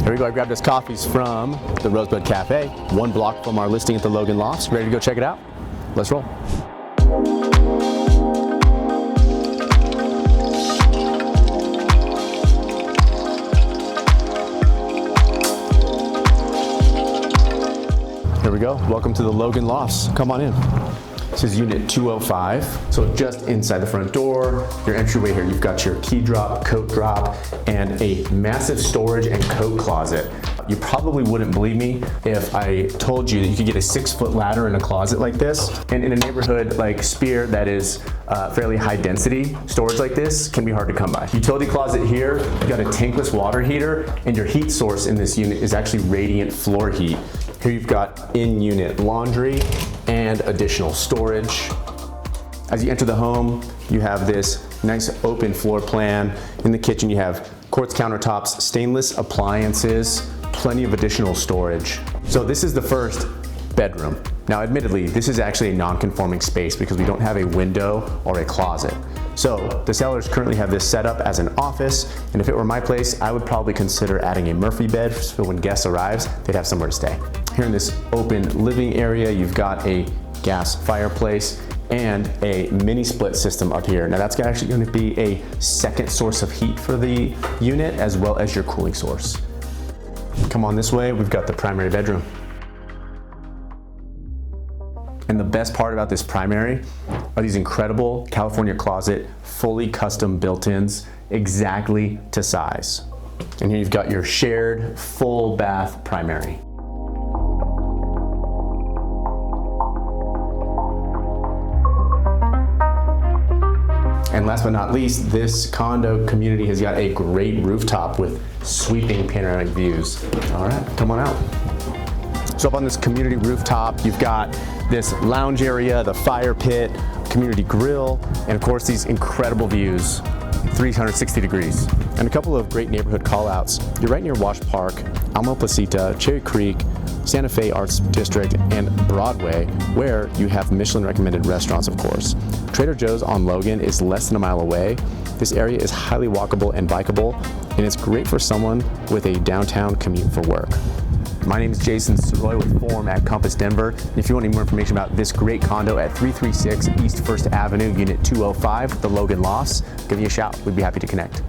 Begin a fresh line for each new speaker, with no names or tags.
Here we go, I grabbed us coffees from the Rosebud Cafe, 1 block from our listing at the Logan Lofts. Ready to go check it out? Let's roll. Here we go, welcome to the Logan Lofts. Come on in. This is unit 205. So just inside the front door, your entryway here, you've got your key drop, coat drop, and a massive storage and coat closet. You probably wouldn't believe me if I told you that you could get a 6-foot ladder in a closet like this. And in a neighborhood like Speer that is fairly high density, storage like this can be hard to come by. Utility closet here, you've got a tankless water heater, and your heat source in this unit is actually radiant floor heat. Here you've got in-unit laundry and additional storage. As you enter the home, you have this nice open floor plan. In the kitchen, you have quartz countertops, stainless appliances, plenty of additional storage. So this is the first bedroom. Now, admittedly, this is actually a non-conforming space because we don't have a window or a closet. So the sellers currently have this set up as an office, and if it were my place, I would probably consider adding a Murphy bed so when guests arrive, they'd have somewhere to stay. Here in this open living area, you've got a gas fireplace and a mini split system up here. Now that's actually going to be a second source of heat for the unit as well as your cooling source. Come on this way, we've got the primary bedroom. And the best part about this primary are these incredible California closet, fully custom built-ins, exactly to size. And here you've got your shared full bath primary. And last but not least, this condo community has got a great rooftop with sweeping panoramic views. All right, come on out. So up on this community rooftop, you've got this lounge area, the fire pit, community grill, and of course these incredible views, 360 degrees. And a couple of great neighborhood call-outs. You're right near Wash Park, Alamo Placita, Cherry Creek, Santa Fe Arts District, and Broadway, where you have Michelin recommended restaurants, of course. Trader Joe's on Logan is less than a mile away. This area is highly walkable and bikeable, and it's great for someone with a downtown commute for work. My name is Jason Soroy with Forum at Compass Denver. And if you want any more information about this great condo at 336 East 1st Avenue, Unit 205, the Logan Lofts, give me a shout. We'd be happy to connect.